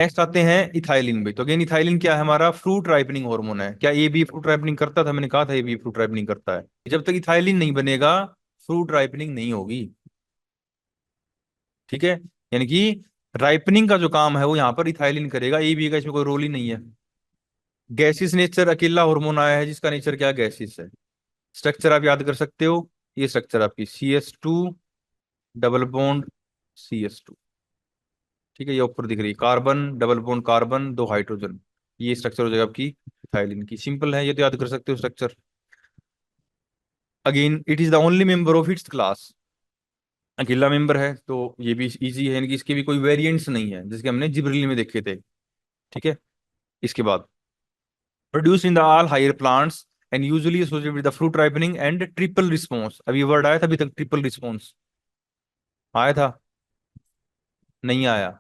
Next आते हैं ethylene भी। तो अगेन इथाइलिन क्या है, हमारा फ्रूट राइपनिंग हार्मोन है। क्या ये भी फ्रूट राइपनिंग करता था? मैंने कहा था ये भी फ्रूट राइपनिंग करता है। जब तक इथाइलिन नहीं बनेगा फ्रूट राइपनिंग नहीं होगी। ठीक है, यानी कि राइपनिंग का जो काम है वो यहाँ पर इथाइलिन करेगा, ये भी का इसमें कोई रोल ही नहीं है। गैसिस नेचर अकेला हार्मोन आया है जिसका नेचर क्या गैसिस है। स्ट्रक्चर आप याद कर सकते हो, ये स्ट्रक्चर आपकी CS2 डबल बॉन्ड CS2। ठीक है, ये ऊपर दिख रही है कार्बन डबल बॉन्ड कार्बन, दो हाइड्रोजन। ये स्ट्रक्चर हो जाएगा आपकी थाइलिन की। सिंपल है, ये तो याद कर सकते हो structure. Again it is the only member of its class, अकेला मेंबर है तो ये भी इजी है, यानी कि इसके भी कोई वेरिएंट्स नहीं है जिसके हमने जिब्रेलिन में देखे थे। ठीक है, इसके बाद produce in the all higher plants and usually associated with the fruit ripening and triple response. अभी वर्ड आया था अभी तक, ट्रिपल रिस्पॉन्स आया था? नहीं आया।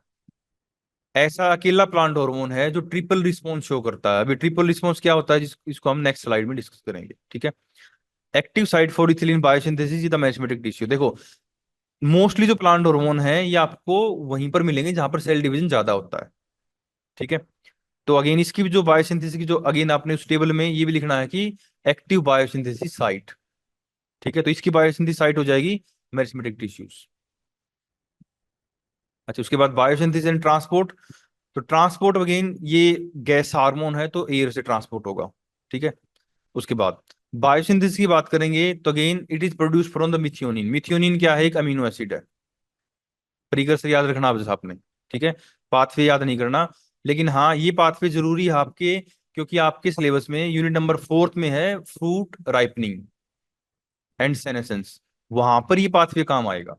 ऐसा अकेला प्लांट हार्मोन है जो ट्रिपल रिस्पॉन्स शो करता है। अभी ट्रिपल रिस्पॉन्स क्या होता है इसको हम नेक्स्ट स्लाइड में डिस्कस करेंगे। ठीक है, active site for ethylene biosynthesis is the meristematic tissue. देखो मोस्टली जो प्लांट हार्मोन है ये आपको वहीं पर मिलेंगे जहां पर सेल डिवीजन ज्यादा होता है। ठीक है, तो अगेन इसकी भी जो बायोसिंथेसिस की जो अगेन आपने उस टेबल में ये भी लिखना है कि एक्टिव बायोसिंथेसिस साइट। ठीक है, तो इसकी बायोसिंथेसिस साइट हो जाएगी मेरिस्टेमेटिक टिश्यूज। अच्छा, उसके बाद बायोसिंथेसिस एंड ट्रांसपोर्ट। तो ट्रांसपोर्ट अगेन ये गैस हार्मोन है तो एयर से ट्रांसपोर्ट होगा। ठीक है, उसके बाद बायोसिंथेसिस की बात करेंगे तो again it is produce from the methionine. Methionine क्या है? एक अमीनो एसिड है। प्रीकर्सर याद रखना आप जैसे आपने। ठीक है, पाथवे याद नहीं करना, लेकिन हाँ ये पाथवे जरूरी है आपके, क्योंकि आपके सिलेबस में यूनिट नंबर 4 में है फ्रूट राइपनिंग एंड सेनेसेंस, वहां पर ये पाथवे काम आएगा।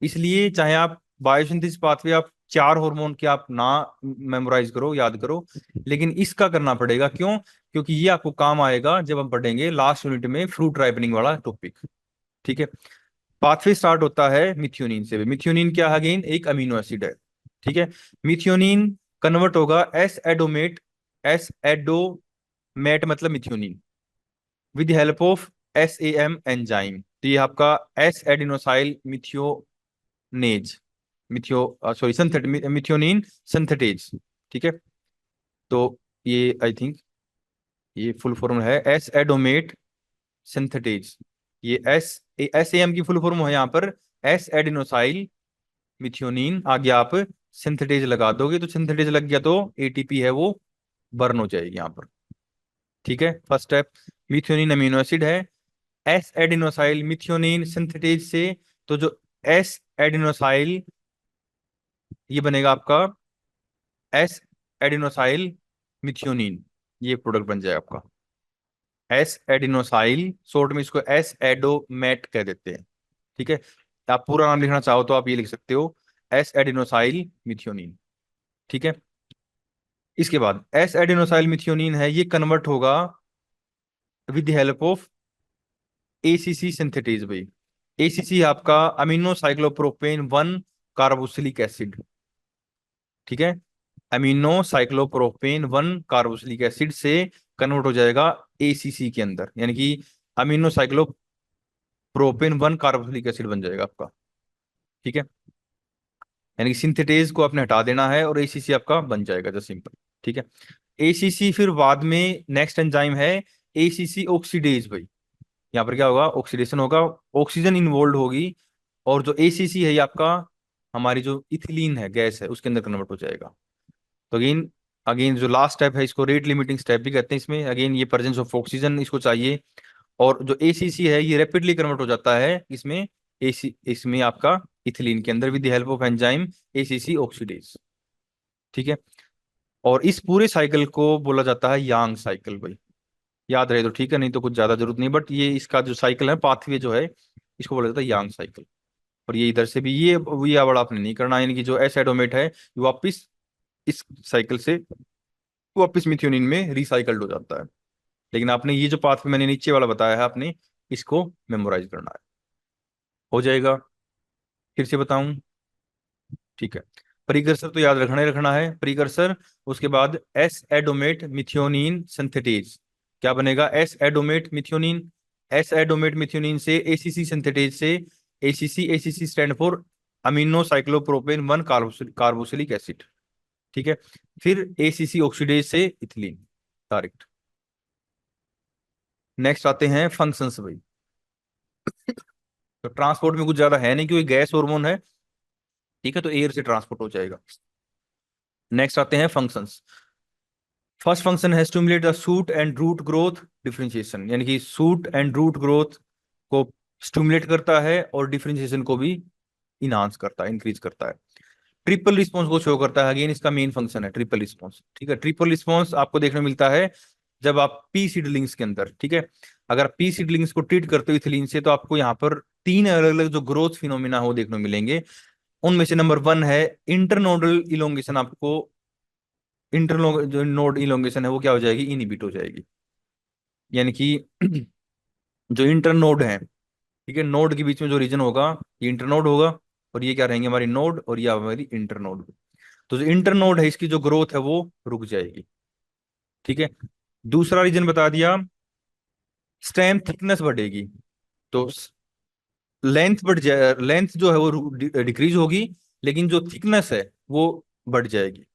इसलिए चाहे आप बायोसिंथेसिस पाथवे आप चार हार्मोन के आप ना मेमोराइज करो याद करो, लेकिन इसका करना पड़ेगा। क्यों? क्योंकि ये आपको काम आएगा जब हम पढ़ेंगे लास्ट यूनिट में फ्रूट राइपनिंग वाला टॉपिक। ठीक है, पाथवे स्टार्ट होता है मिथ्योनिन से। मिथ्योनिन क्या है? अगेन एक अमीनो एसिड है। ठीक है, मिथ्योनिन कन्वर्ट होगा एस एडोमेट, एस एडोमेट मतलब methionine, with help of SAM enzyme. तो ये आपका एस एडिनोसाइल मिथियोनेज, मिथियो सॉरी सिंथेट मिथ्योनिन सिंथेटेज। ठीक है, तो ये आई थिंक ये फुल फॉर्म है एस एडोमेट सिंथेटेज। ये SAM की फुल फॉर्म है यहाँ पर एस एडिनोसाइल मिथियोनिन। आगे आप सिंथेटेज लगा दोगे तो सिंथेटेज लग गया तो ATP है वो बर्न हो जाएगी यहाँ पर। ठीक है, first step methionine amino acid है, एस एडिनोसाइल मिथियोनिन सिंथेटेज से। तो जो एस एडिनोसाइल ये बनेगा आपका एस एडिनोसाइल मिथियोनिन, ये प्रोडक्ट बन जाएगा आपका एस एडिनोसाइल। शॉर्ट में इसको एस एडोमेट कह देते हैं। ठीक है, आप पूरा नाम लिखना चाहो तो आप ये लिख सकते हो एस एडिनोसाइल मिथियोनिन। ठीक है, इसके बाद एस एडिनोसाइल मिथियोनिन है ये कन्वर्ट होगा with help of ACC synthetase भाई। ACC आपका अमीनो साइक्लोप्रोपेन 1 कार्बोक्सिलिक एसिड। ठीक है, अमीनो साइक्लोप्रोपेन 1 कार्बोक्सिलिक एसिड से कन्वर्ट हो जाएगा ACC के अंदर, यानी कि अमीनो साइक्लोप्रोपेन 1 कार्बोक्सिलिक एसिड बन जाएगा आपका। ठीक है, यानी कि सिंथेटेज को आपने हटा देना है और ACC आपका बन जाएगा जस्ट सिंपल। ठीक है, ACC फिर बाद में नेक्स्ट एंजाइम है ACC ऑक्सीडेज भाई। यहाँ पर क्या होगा? ऑक्सीडेशन होगा, ऑक्सीजन इन्वॉल्व होगी, और जो ACC है ये आपका हमारी जो इथिलीन है गैस है उसके अंदर कन्वर्ट हो जाएगा। तो अगेन अगेन जो लास्ट स्टेप है इसको रेट लिमिटिंग स्टेप भी कहते हैं। इसमें अगेन ये प्रेजेंस ऑफ ऑक्सीजन इसको चाहिए, और जो ACC है ये रैपिडली कन्वर्ट हो जाता है इसमें इसमें आपका इथिलीन के अंदर with the help of enzyme ACC oxidase. ठीक है, और इस पूरे साइकिल को बोला जाता है यांग साइकिल भाई। याद रहे तो ठीक है, नहीं तो कुछ ज्यादा जरूरत नहीं, बट ये इसका जो साइकिल है पाथवे जो है इसको बोला जाता है यांग साइकिल। और ये इधर से भी ये वाला आपने नहीं करना, यानी कि जो एसिडोमेट है ये वापिस इस साइकिल से वापिस मिथ्योनिन में रिसाइकल्ड हो जाता है। लेकिन आपने ये जो पाथवे मैंने नीचे वाला बताया है आपने इसको मेमोराइज करना है। हो जाएगा? फिर से बताऊं? ठीक है, प्रीकर्सर तो याद रखना ही रखना है प्रीकर्सर। उसके बाद एस एडोमेट मिथियोनिन सिंथेटेज क्या बनेगा? एस एडोमेट मिथियोनिन, एस एडोमेट मिथियोनिन से ACC सिंथेटेज से ACC, ACC stand for amino cyclopropane 1 carboxylic acid. ठीक है। फिर ACC ऑक्सीडेज से इथिलीन डायरेक्ट। नेक्स्ट आते हैं फंक्शंस भाई। तो ट्रांसपोर्ट में कुछ ज्यादा है नहीं क्योंकि गैस हार्मोन है, ठीक है, तो एयर से ट्रांसपोर्ट हो जाएगा। नेक्स्ट आते हैं फंक्शंस। फर्स्ट फंक्शन है stimulate the shoot and root growth differentiation, यानी कि शूट एंड रूट ग्रोथ को स्टिमुलेट करता है और डिफरेंशिएशन को भी इनहांस करता है, इंक्रीज करता है। ट्रिपल रिस्पॉन्स को शो करता है, अगेन इसका मेन फंक्शन है ट्रिपल रिस्पॉन्स। ठीक है, ट्रिपल रिस्पॉन्स आपको देखने को मिलता है जब आप पी सीडलिंग्स के अंदर, ठीक है, अगर पी सीडलिंग्स को ट्रीट करते हो इथिलीन से, तो आपको यहाँ पर तीन अलग अलग जो ग्रोथ फिनोमिना हो देखने को मिलेंगे। उनमें से नंबर वन है इंटरनोडल इलोंगेशन। आपको इंटरनो जो नोड इलोंगेशन है वो क्या हो जाएगी, इनहिबिट हो जाएगी। यानी कि जो इंटरनोड है, ठीक है, नोड के बीच में जो रीजन होगा ये इंटरनोड होगा, और ये क्या रहेंगे हमारी नोड, और ये हमारी इंटरनोड। तो जो इंटरनोड है इसकी जो ग्रोथ है वो रुक जाएगी। ठीक है। दूसरा रीजन बता दिया, स्टेम थिकनेस बढ़ेगी, तो लेंथ बढ़ जाए, लेंथ जो है वो डिक्रीज होगी, लेकिन जो थिकनेस है वो बढ़ जाएगी।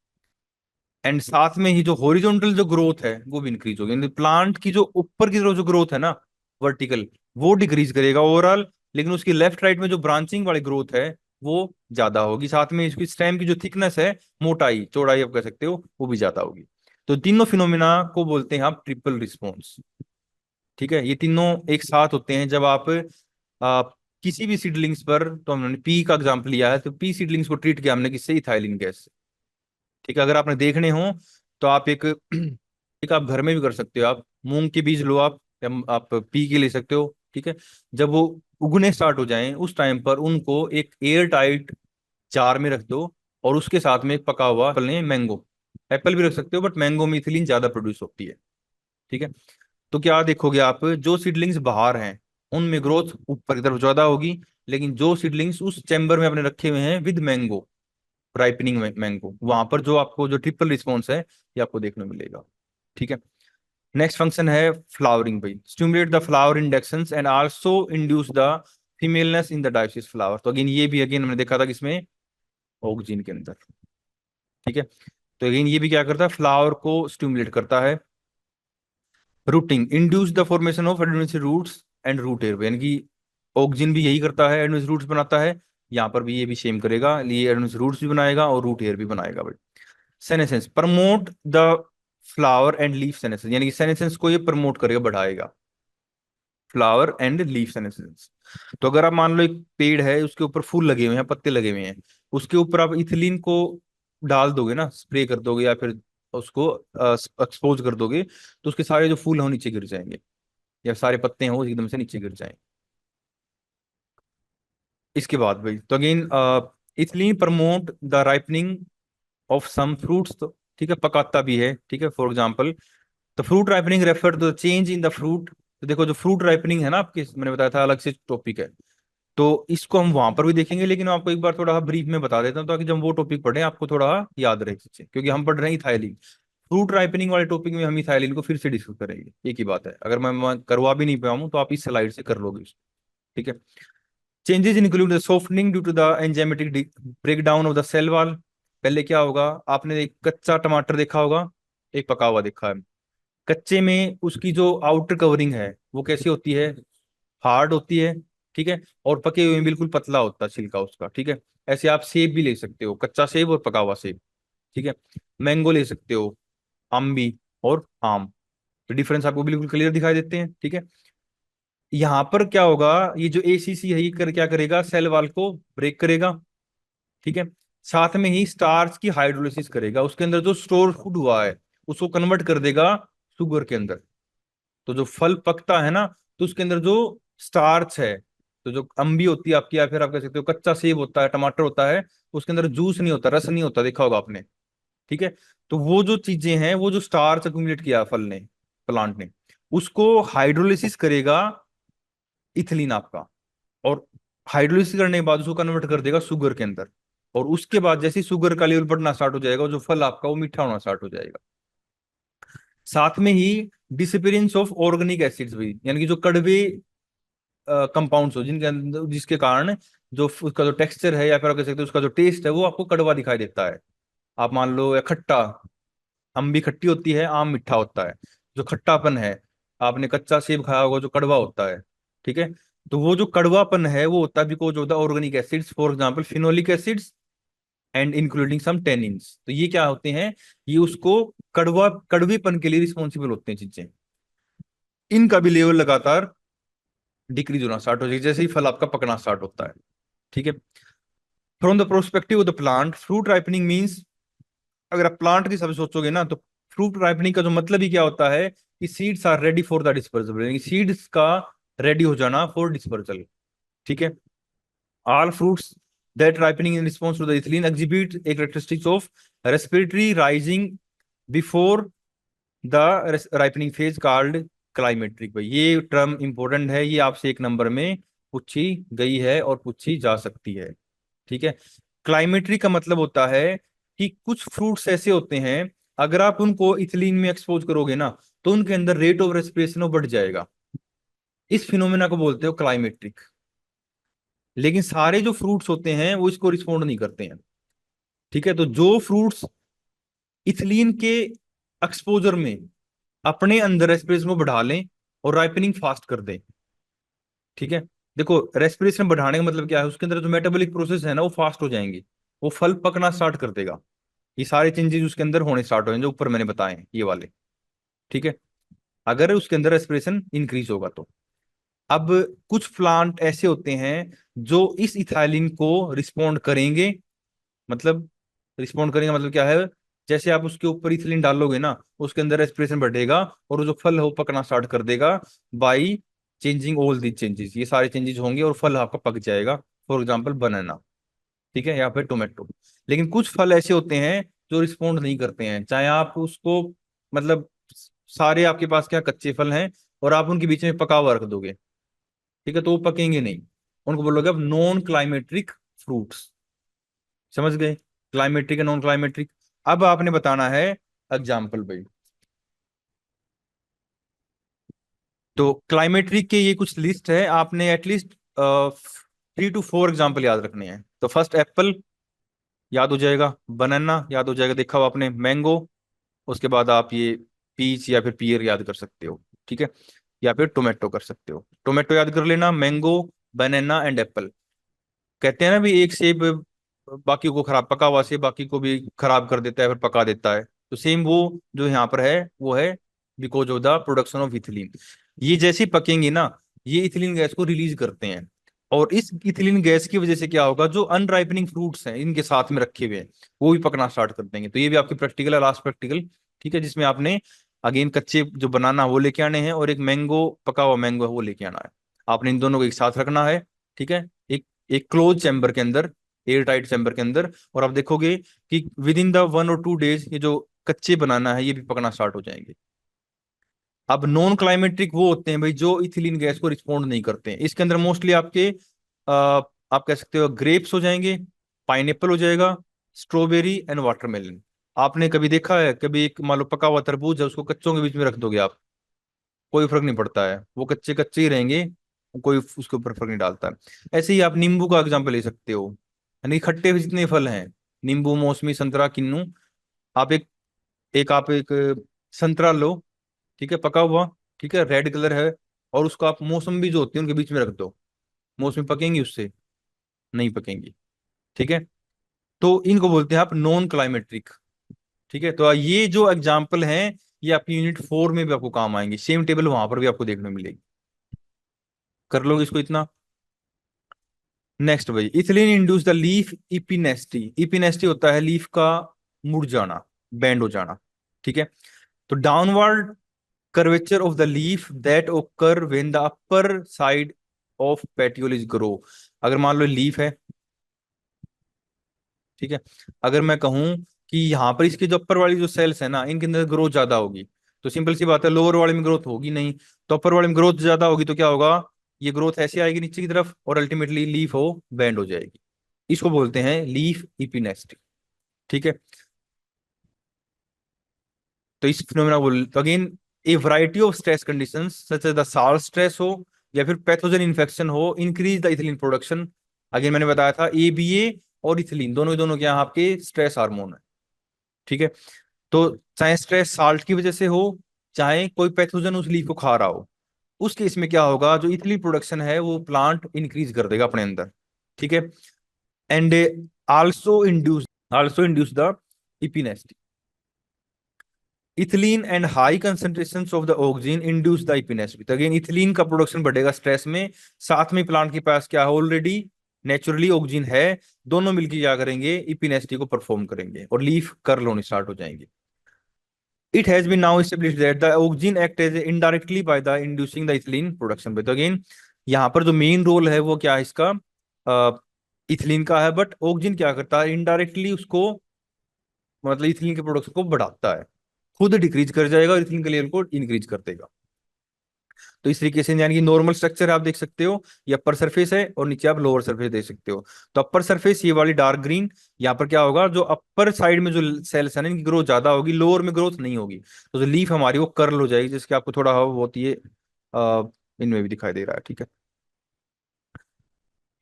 एंड साथ में ही जो हॉरिजॉन्टल जो ग्रोथ है वो भी इंक्रीज होगी, यानी प्लांट की जो ऊपर की तरफ जो ग्रोथ है ना, वर्टिकल, वो डिक्रीज करेगा ओवरऑल, लेकिन उसकी लेफ्ट राइट में जो ब्रांचिंग वाली ग्रोथ है वो ज्यादा होगी। साथ में इसकी स्टेम की जो थिकनेस है, मोटाई चौड़ाई आप कह सकते हो, वो भी ज्यादा होगी। तो तीनों फिनोमिना को बोलते हैं आप ट्रिपल रिस्पॉन्स। ठीक है, ये तीनों एक साथ होते हैं जब आ, किसी भी सीडलिंग्स पर, तो हमने पी का एग्जांपल लिया है, तो पी सीडलिंग्स को ट्रीट किया हमने किससे, इथाइलिन गैस से। ठीक है, अगर आपने देखने हो तो आप एक एक आप घर में भी कर सकते हो। आप मूंग के बीज लो, आप या आप पी के ले सकते हो। ठीक है, जब वो उगने स्टार्ट हो जाएं उस टाइम पर उनको एक एयर टाइट जार में रख दो, और उसके साथ में एक पका हुआ एप्पल, नहीं मैंगो, एप्पल भी रख सकते हो, बट मैंगो में इथिलीन ज्यादा प्रोड्यूस होती है। ठीक है, तो क्या देखोगे आप, जो सीडलिंग्स बाहर हैं उनमें ग्रोथ ऊपर की तरफ ज्यादा होगी, लेकिन जो सीडलिंग्स उस चैम्बर में अपने रखे हुए हैं विद मैंगो, राइपनिंग मैंगो, वहां पर जो आपको जो ट्रिपल रिस्पॉन्स है ये आपको देखने को मिलेगा। ठीक है। नेक्स्ट फंक्शन है फ्लावरिंग भाई, stimulate the flower inductions and also induce the femaleness in the dioecious flower. तो अगेन ये भी अगेन हमने देखा था किसमें, ऑक्जीन के अंदर। ठीक है, तो अगेन ये भी क्या करता है, फ्लावर को स्टिमुलेट करता है। Rooting induce the formation of adventure roots and root hair, यानी कि ऑक्जिन भी यही करता है, एडवेंचर रूट्स बनाता है। यहाँ पर भी ये भी सेम करेगा, ये एडवेंचर रूट्स भी बनाएगा और रूट एयर भी बनाएगा भाई। Senescence promote the flower and leaf senescence, यानी कि सेनेसेंस को ये प्रमोट करेगा, बढ़ाएगा, फ्लावर एंड लीफ सेनेसेंस। तो अगर आप मान लो एक पेड़ है, उसके ऊपर फूल लगे हुए हैं, पत्ते लगे हुए हैं, उसके ऊपर आप इथिलीन को डाल दोगे ना, स्प्रे कर दोगे या फिर उसको एक्सपोज कर दोगे, तो उसके सारे जो फूल हैं वो नीचे गिर जाएंगे, या सारे पत्ते हैं वो एकदम से नीचे गिर जाएंगे। इसके बाद भाई, तो again ethylene promote the ripening of some fruits, तो ठीक है, पकाता भी है। ठीक है, फॉर एग्जाम्पल तो fruit ripening refer to the change in the fruit. तो देखो जो फ्रूट राइपनिंग है ना आपके, मैंने बताया था अलग से टॉपिक है, तो इसको हम वहां पर भी देखेंगे, लेकिन मैं आपको एक बार थोड़ा ब्रीफ में बता देता हूँ ताकि जब वो टॉपिक पढ़े आपको थोड़ा याद रहे चीजें, क्योंकि हम पढ़ रहे हैं इथाइलिन। फ्रूट राइपनिंग वाले टॉपिक में हम इथाइलिन को फिर से डिस्कस करेंगे, एक ही बात है, अगर मैं करवा भी नहीं पाऊँ तो आप इस स्लाइड से कर लोगे उसको। ठीक है, changes include the softening due to the enzymatic break down of the cell wall. पहले क्या होगा, आपने एक कच्चा टमाटर देखा होगा, एक पका हुआ देखा है। कच्चे में उसकी जो आउटर कवरिंग है वो कैसी होती है, हार्ड होती है। ठीक है, और पके हुए में बिल्कुल पतला होता है छिलका उसका। ठीक है, ऐसे आप सेब भी ले सकते हो, कच्चा सेब और पका हुआ सेब। ठीक है, मैंगो ले सकते हो, अम्बी और आम, तो डिफरेंस आपको बिल्कुल क्लियर दिखाई देते हैं। ठीक है, यहाँ पर क्या होगा, ये जो ACC है ये क्या करेगा, सेल वॉल को ब्रेक करेगा। ठीक है, साथ में ही स्टार्च की हाइड्रोलिसिस करेगा, उसके अंदर जो स्टोर फूड हुआ है उसको कन्वर्ट कर देगा शुगर के अंदर। तो जो फल पकता है ना, तो उसके अंदर जो स्टार्च है, तो जो अम्बी होती है आपकी, या फिर आप कह सकते हो कच्चा सेब होता है, टमाटर होता है, उसके अंदर जूस नहीं होता, रस नहीं होता, देखा होगा आपने। ठीक है, तो वो जो चीजें हैं, वो जो स्टार्च अक्यूमुलेट किया फल ने, प्लांट ने, उसको हाइड्रोलिसिस करेगा इथिलीन आपका, और हाइड्रोलिसिस करने के बाद उसको कन्वर्ट कर देगा शुगर के अंदर। और उसके बाद जैसे शुगर का लेवल बढ़ना स्टार्ट हो जाएगा, जो फल आपका वो मीठा होना स्टार्ट हो जाएगा। साथ में ही डिसअपीयरेंस ऑफ ऑर्गेनिक एसिड्स भी, यानी कि जो कड़वे कंपाउंड्स हो जिनके अंदर, जिसके कारण जो उसका जो टेक्सचर है, या फिर आप कह सकते हो उसका जो टेस्ट है, वो आपको कड़वा दिखाई देता है। आप मान लो, या खट्टा, अम्बी खट्टी होती है, आम मीठा होता है। जो खट्टापन है, आपने कच्चा सेब खाया होगा जो कड़वा होता है, ठीक है। तो वो जो कड़वापन है वो होता है because of the organic acids, for example phenolic acids and including some tannins. तो ये क्या होते हैं, ये उसको कड़वेपन के लिए रिस्पॉन्सिबल होते हैं चीजें। इनका भी लेवल लगातार डिक्रीज होना स्टार्ट हो जाएगी जैसे ही फल आपका पकना स्टार्ट होता है, ठीक है। From the prospective of the plant, fruit ripening means, अगर आप प्लांट की सब सोचोगे ना, तो फ्रूट राइपनिंग का जो मतलब ही क्या होता है कि seeds are ready for the dispersal, यानी सीड्स का रेडी हो जाना फॉर डिस्पर्सल, ठीक है। All fruits that ripening in response to the ethylene exhibit a characteristics of respiratory rising before the ripening phase called climacteric. भाई ये term important है, ये आपसे एक नंबर में पूछी गई है और पूछी जा सकती है, ठीक है। क्लाइमेट्री का मतलब होता है कि कुछ फ्रूट्स ऐसे होते हैं, अगर आप उनको इथिलीन में एक्सपोज करोगे ना, तो उनके अंदर रेट ऑफ रेस्पिरेशन वो बढ़ जाएगा। इस फिनोमेना को बोलते हो क्लाइमेट्रिक। लेकिन सारे जो फ्रूट्स होते हैं वो इसको रिस्पॉन्ड नहीं करते हैं, ठीक है। तो जो फ्रूट्स इथिलीन के एक्सपोजर में अपने अंदर रेस्पिरेशन को बढ़ा लें और राइपनिंग फास्ट कर दें, ठीक है। देखो, रेस्पिरेशन बढ़ाने का मतलब क्या है, उसके अंदर जो मेटाबॉलिक प्रोसेस है ना वो फास्ट हो जाएंगे, वो फल पकना स्टार्ट कर देगा। ये सारे चेंजेस उसके अंदर होने स्टार्ट हो जाएंगे जो ऊपर मैंने बताए हैं, ये वाले, ठीक है। अगर उसके अंदर रेस्पिरेशन इंक्रीज होगा तो। अब कुछ प्लांट ऐसे होते हैं जो इस इथाइलिन को रिस्पोंड करेंगे, मतलब रिस्पोंड करेंगे मतलब क्या है, जैसे आप उसके ऊपर इथिलीन डालोगे ना, उसके अंदर रेस्पिरेशन बढ़ेगा और वो जो फल है वो पकना स्टार्ट कर देगा by changing all the changes. ये सारे चेंजेस होंगे और फल आपका पक जाएगा, फॉर एग्जाम्पल बनाना, ठीक है, या फिर टोमेटो। लेकिन कुछ फल ऐसे होते हैं जो रिस्पोंड नहीं करते हैं, चाहे आप उसको, मतलब सारे आपके पास क्या कच्चे फल हैं और आप उनके बीच में पका हुआ रख दोगे, ठीक है, तो वो पकेंगे नहीं। उनको बोलोगे अब नॉन क्लाइमेट्रिक फ्रूट्स। समझ गए, क्लाइमेट्रिक और नॉन क्लाइमेट्रिक। अब आपने बताना है एग्जाम्पल भाई। तो क्लाइमेट्रिक के ये कुछ लिस्ट है, आपने एटलीस्ट 3 to 4 एग्जाम्पल याद रखने हैं। तो फर्स्ट एप्पल याद हो जाएगा, बनाना याद हो जाएगा, देखा हो आपने, मैंगो, उसके बाद आप ये पीच या फिर पियर याद कर सकते हो, ठीक है, या फिर टोमेटो कर सकते हो। टोमेटो याद कर लेना, मैंगो, बनाना एंड एप्पल। कहते हैं ना भी एक सेब बाकी को खराब, पका हुआ सेब बाकी को भी खराब कर देता है फिर पका देता है, तो सेम वो जो यहाँ पर है वो है because of the production of ethylene. ये जैसे ही पकेंगे ना, ये इथिलीन गैस को रिलीज करते हैं, और इस इथिलीन गैस की वजह से क्या होगा, जो अनराइपनिंग फ्रूट्स हैं इनके साथ में रखे हुए हैं वो भी पकना स्टार्ट कर देंगे। तो ये भी आपकी प्रैक्टिकल है, लास्ट प्रैक्टिकल, ठीक है, जिसमें आपने अगेन कच्चे जो बनाना वो लेके आने हैं और एक मैंगो, पका हुआ मैंगो है वो लेके आना है। आपने इन दोनों को एक साथ रखना है, ठीक है, एक एक क्लोज चैम्बर के अंदर, एयर टाइट चैम्बर के अंदर, और आप देखोगे कि with in the 1 or 2 days ये जो कच्चे बनाना है ये भी पकना स्टार्ट हो जाएंगे। अब नॉन क्लाइमेट्रिक वो होते हैं भाई जो इथिलीन गैस को रिस्पॉन्ड नहीं करते हैं। इसके अंदर मोस्टली आपके आप कह सकते हो ग्रेप्स हो जाएंगे, पाइनएप्पल हो जाएगा, स्ट्रॉबेरी एंड वाटरमेलन। आपने कभी देखा है, कभी एक मान लो पका हुआ तरबूज है, उसको कच्चों के बीच में रख दोगे आप, कोई फर्क नहीं पड़ता है, वो कच्चे कच्चे ही रहेंगे, कोई उसके ऊपर फर्क नहीं डालता है। ऐसे ही आप नींबू का एग्जाम्पल ले सकते हो, यानी खट्टे हुए जितने फल हैं, नींबू, मौसमी, संतरा, किन्नू, आप एक संतरा लो, ठीक है, पका हुआ, ठीक है, रेड कलर है, और उसको आप मौसम्बी जो होती है उनके बीच में रख दो, मौसमी पकेंगी उससे? नहीं पकेंगी, ठीक है। तो इनको बोलते हैं आप नॉन क्लाइमेट्रिक, ठीक है। तो ये जो एग्जाम्पल हैं ये आपकी यूनिट 4 में भी आपको काम आएंगे, सेम टेबल वहां पर भी आपको देखने को मिलेगी। कर लोगे इसको इतना? नेक्स्ट भाई, इथिलीन इंड्यूस द लीफ इपिनेस्टी। इपिनेस्टी होता है लीफ का मुड़ जाना, बेंड हो जाना, ठीक है। तो downward curvature of the leaf that occur when the upper side of petiole is grow. अगर मान लो लीफ है, ठीक है, अगर मैं कहूं कि यहाँ पर इसके जो अपर वाली जो सेल्स है ना इनके अंदर ग्रोथ ज्यादा होगी, तो सिंपल सी बात है लोअर वाले में ग्रोथ होगी नहीं, तो अपर वाले में ग्रोथ ज्यादा होगी तो क्या होगा, ये ग्रोथ ऐसे आएगी नीचे की तरफ और अल्टीमेटली लीफ हो बैंड हो जाएगी। इसको बोलते हैं लीफ इपिनेस्टी, ठीक है। तो इस फिनोमेना बोल तो again a variety of stress conditions such as the salt stress हो या फिर पैथोजन इन्फेक्शन हो increase the ethylene production. Again मैंने बताया था एबीए और इथिलीन दोनों ही दोनों क्या हैं, आपके स्ट्रेस हार्मोन है, ठीक है। तो चाहे स्ट्रेस साल्ट की वजह से हो, चाहे कोई पैथोजन उस लीफ को खा रहा हो, उस केस में क्या होगा, जो इथिलीन प्रोडक्शन है वो प्लांट इंक्रीज कर देगा अपने अंदर। ठीक है। And also induce the epinasty, ethylene and high concentration of the oxygen induce the epinasty. तो अगेन इथिलीन का प्रोडक्शन बढ़ेगा स्ट्रेस में, साथ में प्लांट के पास क्या है, ऑलरेडी नेचुरली ऑक्सीजन है, दोनों मिलकर क्या करेंगे, इपिनेस्टी को परफॉर्म करेंगे और लीफ कर्ल होनी स्टार्ट हो जाएंगे। It has been now established that the auxin act as indirectly by the inducing the ethylene production। तो अगेन यहाँ पर जो मेन रोल है वो क्या है इसका, इथिलीन का है, बट ऑक्सिन क्या करता है, इनडायरेक्टली उसको, मतलब इथिलीन के प्रोडक्शन को बढ़ाता है, खुद डिक्रीज कर जाएगा और इथिलीन के लेवल को इंक्रीज कर देगा। तो इस तरीके से यानी कि नॉर्मल स्ट्रक्चर आप देख सकते हो, ये अपर सरफेस है और नीचे आप लोअर सरफेस देख सकते हो। तो अपर सरफेस ये वाली डार्क ग्रीन, यहाँ पर क्या होगा, जो अपर साइड में जो सेल्स है ना, इनकी ग्रोथ ज्यादा होगी, लोअर में ग्रोथ नहीं होगी, तो जो लीफ हमारी वो कर्ल हो जाएगी, जिसके आपको थोड़ा बहुत ये इनमें भी दिखाई दे रहा है। ठीक है।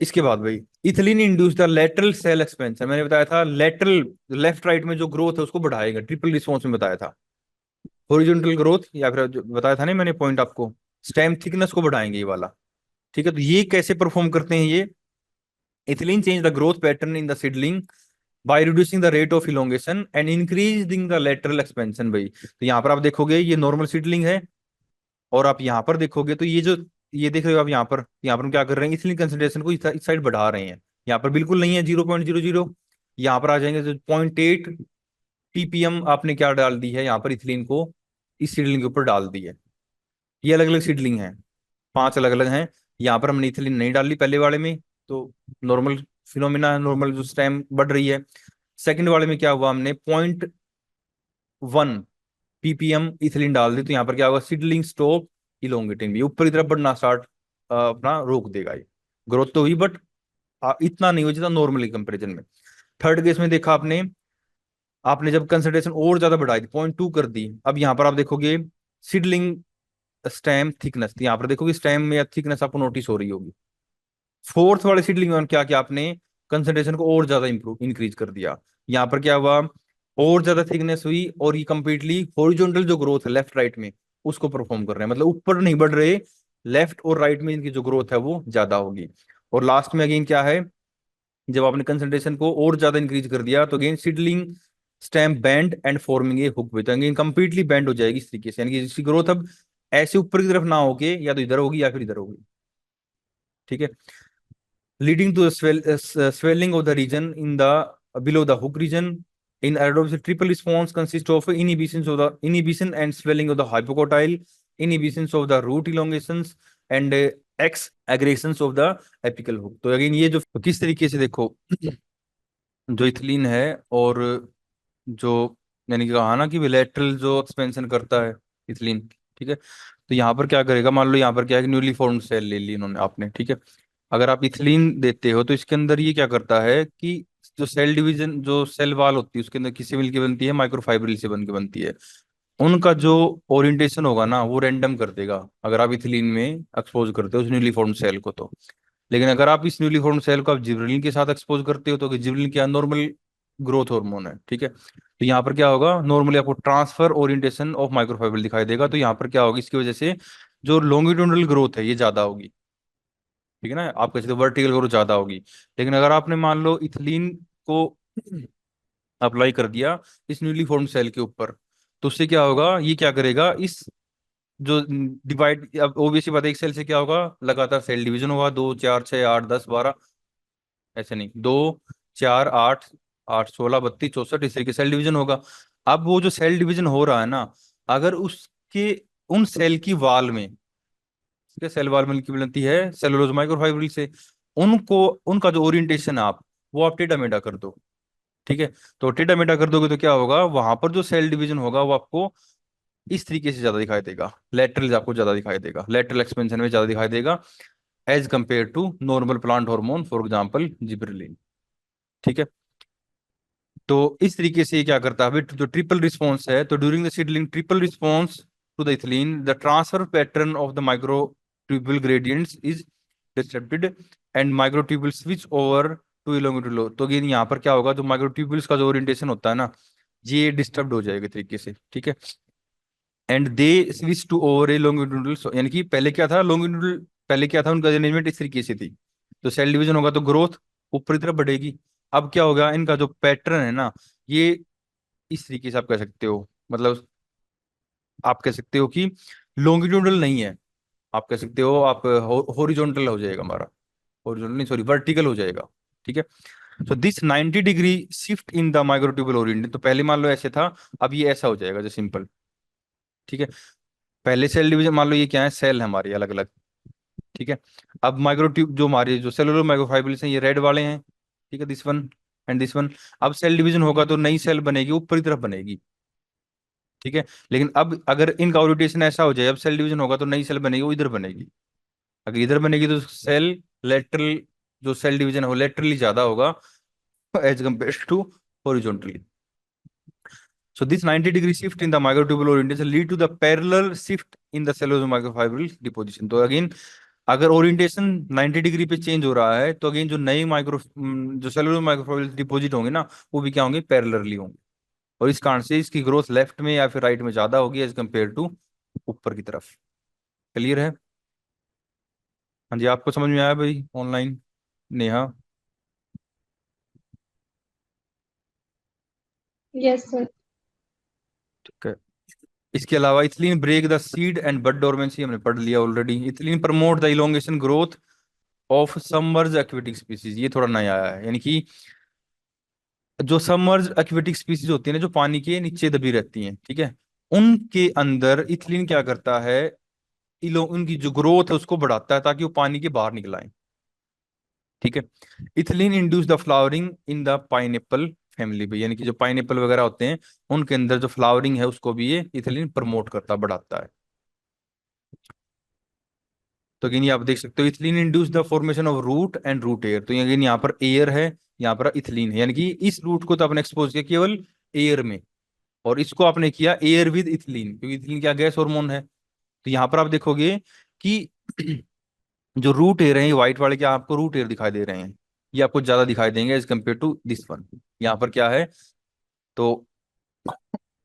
इसके बाद भाई, ethylene induce the lateral cell expansion, मैंने बताया था लेटरल, लेफ्ट राइट में जो ग्रोथ है उसको बढ़ाएगा, ट्रिपल रिस्पॉन्स में बताया था। हॉरिजॉन्टल ग्रोथ, या फिर जो बताया था ना मैंने पॉइंट आपको, स्टेम थिकनेस को बढ़ाएंगे ये वाला। ठीक है। तो ये कैसे परफॉर्म करते हैं ये, ethylene change the growth pattern in the seedling by reducing the rate of elongation and increasing the lateral expansion. भाई तो यहाँ पर आप देखोगे ये नॉर्मल सीडलिंग है, और आप यहाँ पर देखोगे तो ये जो, ये देख रहे हो आप यहाँ पर हम क्या कर रहे हैं, इथिलीन कंसेंट्रेशन को इस साइड बढ़ा रहे हैं। यहाँ पर बिल्कुल नहीं है 0.00, यहाँ पर आ जाएंगे तो 0.8 ppm आपने क्या डाल दी है यहाँ पर, इथिलीन को इस सीडलिंग के ऊपर डाल दी है। ये अलग अलग सीडलिंग है, 5 अलग अलग हैं। यहाँ पर हमने इथिलीन नहीं डाली पहले वाले में, तो नॉर्मल फिनोमिना, नॉर्मल जो स्टेम बढ़ रही है। सेकंड वाले में क्या हुआ, हमने 0.1 ppm इथिलीन डाल दी, तो यहाँ पर क्या होगा, सीडलिंग स्टॉप इलोंगेटिंग, भी ऊपर की तरफ बढ़ना स्टार्ट अपना रोक देगा ये। ग्रोथ तो हुई बट इतना नहीं हो जितना नॉर्मली कंपेरिजन में। थर्ड केस में देखा आपने, आपने जब कंसंट्रेशन और ज्यादा बढ़ाई थी, 0.2 कर दी, अब यहाँ पर आप देखोगे सीडलिंग स्टेम थिकनेस, यहाँ पर देखोगे स्टेम में थिकनेस आपको नोटिस हो रही होगी। फोर्थ वाले सीडलिंग में क्या किया आपने, कंसंट्रेशन को और ज्यादा इंप्रूव इंक्रीज कर दिया, यहाँ पर क्या हुआ, और ज्यादा थिकनेस हुई, और ये कंप्लीटली हॉरिजॉन्टल जो ग्रोथ है लेफ्ट राइट में उसको परफॉर्म कर रहे हैं, मतलब ऊपर नहीं बढ़ रहे, लेफ्ट और राइट में इनकी जो ग्रोथ है वो ज्यादा होगी। और लास्ट में अगेन क्या है, जब आपने कंसंट्रेशन को और ज्यादा इंक्रीज कर दिया तो again seedling stem bend and forming a hook with, again completely bend हो जाएगी इस तरीके से, यानी कि इसकी ग्रोथ अब ऐसे ऊपर की तरफ ना होके या तो इधर होगी या फिर इधर होगी। ठीक है। leading to a swelling of the region in the below the hook region. In Aerodromes, triple response consists of inhibition and swelling of the hypocotyle, inhibitions of the root elongations, and X aggregations of the apical hook। तो again ये जो तो किस तरीके से देखो, जो ethylene है और जो, यानी कि कहा ना कि बिलेटरल जो एक्सपेंशन करता है इथिलीन। ठीक है। तो यहाँ पर क्या करेगा, मान लो यहाँ पर क्या है कि न्यूली फॉर्म्ड सेल ले ली इन्होंने आपने। ठीक है। अगर आप इथिलीन देते हो तो इसके अंदर ये क्या करता है कि जो सेल डिवीजन, जो सेल वाल होती है उसके अंदर किससे मिलकर बनती है, माइक्रोफाइब्रिल से बन के बनती है, उनका जो ओरिएंटेशन होगा ना वो रैंडम कर देगा अगर आप इथिलीन में एक्सपोज करते हो उस न्यूली फॉर्म्ड सेल को तो। लेकिन अगर आप इस न्यूली फॉर्म्ड सेल को आप जिबरेलिन के साथ एक्सपोज करते हो तो जिबरेलिन क्या नॉर्मल ग्रोथ हार्मोन है। ठीक है। तो यहाँ पर क्या होगा, नॉर्मली आपको ट्रांसफर ओरिएंटेशन ऑफ माइक्रोफाइब्रिल दिखाई देगा, तो यहाँ पर क्या होगी, इसकी वजह से जो लॉन्गिट्यूडनल ग्रोथ है ये ज्यादा होगी। ठीक है ना, आप कैसे वर्टिकल ग्रोथ ज्यादा होगी। लेकिन अगर आपने मान लो इथिलीन को अप्लाई कर दिया इस न्यूली फॉर्म्ड सेल के ऊपर, तो उससे क्या होगा, ये क्या करेगा, इस जो डिवाइड, अब ओबीसी बात है, एक सेल से क्या होगा, लगातार सेल डिवीजन होगा, 2 4 6 8 10 12, ऐसे नहीं, 2 4 8 8 16 32 64, इस तरीके सेल डिवीजन होगा। अब वो जो सेल डिवीजन हो रहा है ना, अगर उसके उन सेल की वाल में, ठीक है, सेल वाल में की बनती है सेलुलोज माइक्रोफाइब्रिल से, उनको, उनका जो ओरिएंटेशन आप, वो आप टेढ़ा मेढ़ा कर दो। ठीक है। तो टेढ़ा मेढ़ा कर दोगे तो क्या होगा, वहां पर जो सेल डिवीजन होगा वो आपको इस तरीके से ज्यादा दिखाई देगा, लेटरल आपको ज्यादा दिखाई देगा, लेटरल एक्सपेंशन में ज्यादा दिखाई देगा as compare to normal plant hormone, for example gibberellin. ठीक है। तो इस तरीके से ये क्या करता है, जो ट्रिपल रिस्पॉन्स है, तो during the seedling triple response to the ethylene the transfer pattern of the microtubule gradients is disturbed and microtubule switch over to longitudinal. तो अगेन यहाँ पर क्या होगा, जो माइक्रोट्यूबुल्स का जो ओरिएंटेशन होता है ना, ये डिस्टर्ब हो जाएगा तरीके से, ठीक है। And they switch to over a longitudinal, यानी कि पहले क्या था लॉन्गिट्यूडल, पहले क्या था उनका अरेंजमेंट इस तरीके से थी। तो सेल डिवीजन होगा तो ग्रोथ ऊपर की तरफ बढ़ेगी। अब क्या होगा, इनका जो पैटर्न है ना, ये इस तरीके से आप कह सकते हो, मतलब आप कह सकते हो कि लॉन्गिट्यूडल नहीं है, आप कह सकते हो आप हॉरिजॉन्टल हो जाएगा हमारा, हॉरिजॉन्टल नहीं सॉरी वर्टिकल हो जाएगा, ठीक है। So this 90 degree shift in the microtubule orientation, तो पहले मान लो ऐसे था, अब ये ऐसा हो जाएगा जो सिंपल, ठीक है। पहले सेल डिवीजन मान लो ये क्या है, सेल है हमारी अलग अलग, ठीक है। अब माइक्रोट्यूब जो हमारे जो सेलुलर माइक्रोफाइब्रिल्स हैं ये रेड वाले हैं, ठीक है, this one and this one. अब सेल डिवीजन होगा तो नई सेल बनेगी, ऊपर की तरफ बनेगी, ठीक है। लेकिन अब अगर इनका ओरिएंटेशन ऐसा हो जाए, अब सेल डिवीजन होगा तो नई सेल बनेगी, वो इधर बनेगी। अगर इधर बनेगी तो सेल लेटरल, जो सेल डिवीजन हो लेटरली ज्यादा होगा as compare to horizontally. So this 90 degree shift in the microtubule orientation lead to the parallel shift in the cellulose microfibril deposition. तो अगेन अगर ओरिएंटेशन 90 डिग्री पे चेंज हो रहा है तो अगेन जो नए जो सेलुलर माइक्रोफाइब्रिल डिपोजिट होंगे ना, वो भी क्या होंगे, पैरेलली होंगे। और इस कारण से इसकी ग्रोथ लेफ्ट में या फिर राइट में ज्यादा होगी एज कम्पेयर टू ऊपर की तरफ। क्लियर है? हाँ जी, आपको समझ में आया भाई ऑनलाइन? नेहा? Yes sir. ठीक है। इसके अलावा ethylene break the seed and bud dormancy हमने पढ़ लिया already. Ethylene promote the elongation growth of submerge aquatic species, ये थोड़ा नया आया है, यानी कि जो सबमर्ज एक्वेटिक स्पीसीज होती है ना, जो पानी के नीचे दबी रहती हैं, ठीक है, उनके अंदर इथिलीन क्या करता है, इलो उनकी जो ग्रोथ है उसको बढ़ाता है ताकि वो पानी के बाहर निकल आए, ठीक है। Ethylene induce the flowering in the pineapple family भी, यानी कि जो पाइनएप्पल वगैरह होते हैं उनके अंदर जो फ्लावरिंग है उसको भी ये इथिलीन प्रमोट करता बढ़ाता है। तो अगेन ये आप देख सकते हो, ethylene induce the formation of root and root hair, तो अगेन यहाँ पर एयर है, यहाँ पर इथिलीन है, यानी कि इस रूट को तो आपने एक्सपोज किया केवल एयर में, और इसको आपने किया एयर विद इथिलीन, क्योंकि इथिलीन क्या गैस हार्मोन है। तो यहाँ पर आप देखोगे कि जो रूट एयर है, ये व्हाइट वाले क्या आपको रूट एयर दिखाई दे रहे हैं, ये आपको ज्यादा दिखाई देंगे as compare to this one. यहाँ पर क्या है, तो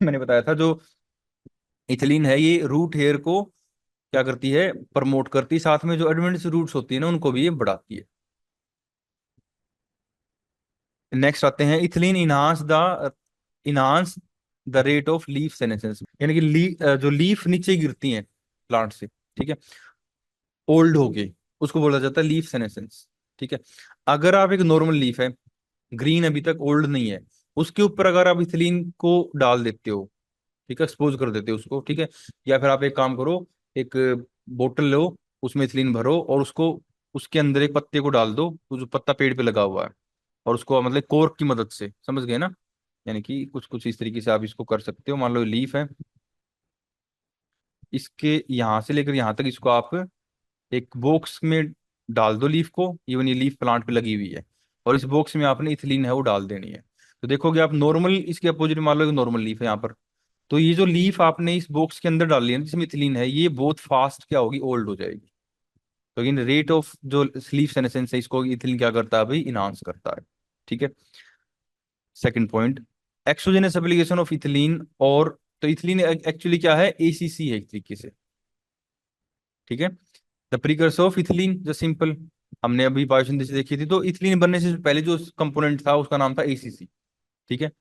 मैंने बताया था जो इथिलीन है ये रूट हेयर को क्या करती है, प्रमोट करती है, साथ में जो एडवेंटिस रूट्स होती है ना उनको भी ये बढ़ाती है। नेक्स्ट आते हैं, ethylene enhance the rate of leaf senescence, यानी कि जो लीफ नीचे गिरती हैं प्लांट से, ठीक है, ओल्ड हो गई, उसको बोला जाता है लीफ सेनेसेंस, ठीक है। अगर आप एक नॉर्मल लीफ है, ग्रीन अभी तक ओल्ड नहीं है, उसके ऊपर अगर आप इथिलीन को डाल देते हो, ठीक है, एक्सपोज कर देते हो उसको, ठीक है, या फिर आप एक काम करो, एक बोतल लो, उसमें इथिलीन भरो और उसको उसके अंदर एक पत्ते को डाल दो, वो जो पत्ता पेड़ पे लगा हुआ है, और उसको मतलब कोर्क की मदद से, समझ गए ना, यानी कि कुछ कुछ इस तरीके से आप इसको कर सकते हो। मान लो लीफ है, इसके यहाँ से लेकर यहाँ तक इसको आप एक बॉक्स में डाल दो लीफ को, इवन ये लीफ प्लांट पे लगी हुई है, और इस बॉक्स में आपने इथिलीन है वो डाल देनी है। तो देखोगे आप नॉर्मल इसके अपोजिट मान लो एक नॉर्मल लीफ है यहाँ पर, तो ये जो लीफ आपने इस बॉक्स के अंदर डाली है ना, जिसमें इथिलीन है, ये बहुत फास्ट क्या होगी, ओल्ड हो जाएगी। तो इन रेट ऑफ जो लीफ सेनेसेंस है इसको इथिलीन क्या करता है भाई, इनहांस करता है, ठीक है। Second point, exogenous application of ethylene, और तो इथिलीन एक्चुअली क्या है, एसीसी है एक तरीके से, ठीक है, द प्रीकर्सर ऑफ इथिलीन जो सिंपल, हमने अभी बायोसिंथेसिस देखी थी, तो इथिलीन बनने से पहले जो कंपोनेंट था उसका नाम था एसीसी, ठीक है।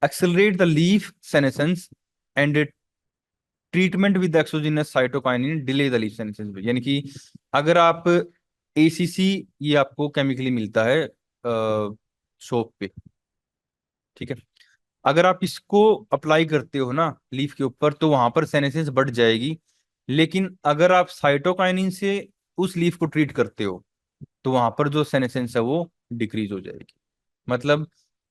Accelerate the leaf senescence and treatment with exogenous cytokinin delay the leaf senescence, यानी कि अगर आप एसीसी, ये आपको केमिकली मिलता है शॉप पे, ठीक है, अगर आप इसको अप्लाई करते हो ना लीफ के ऊपर तो वहां पर सेनेसेंस बढ़ जाएगी। लेकिन अगर आप साइटोकाइनिन से उस लीफ को ट्रीट करते हो तो वहां पर जो सेनेसेंस है वो डिक्रीज हो जाएगी। मतलब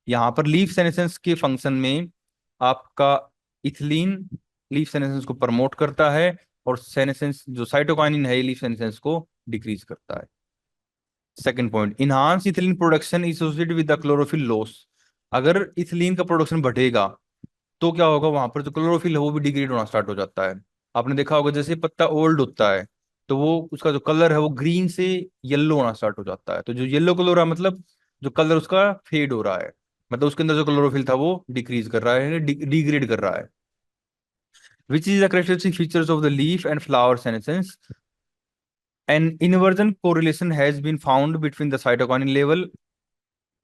यहाँ पर लीफ सेनेसेंस के फंक्शन में आपका इथिलीन लीफ सेनेसेंस को प्रमोट करता है, और सेनेसेंस जो साइटोकाइनिन है लीफ सेनेसेंस को डिक्रीज करता है। Second point, enhance ethylene production associated with the chlorophyll loss, अगर इथिलीन का प्रोडक्शन बढ़ेगा तो क्या होगा, वहां पर जो क्लोरोफिल है वो भी डिग्रेड होना स्टार्ट हो जाता है। आपने देखा होगा जैसे पत्ता ओल्ड होता है तो वो उसका जो कलर है वो ग्रीन से येलो होना स्टार्ट हो जाता है, तो जो येलो कलर है मतलब जो कलर उसका फेड हो रहा है। मतलब उसके अंदर जो क्लोरोफिल था वो डिक्रीज कर रहा है, डिग्रेड कर रहा है। Which is the characteristic features of the leaf and flower senescence, an inversion correlation has been found between the cytokinin level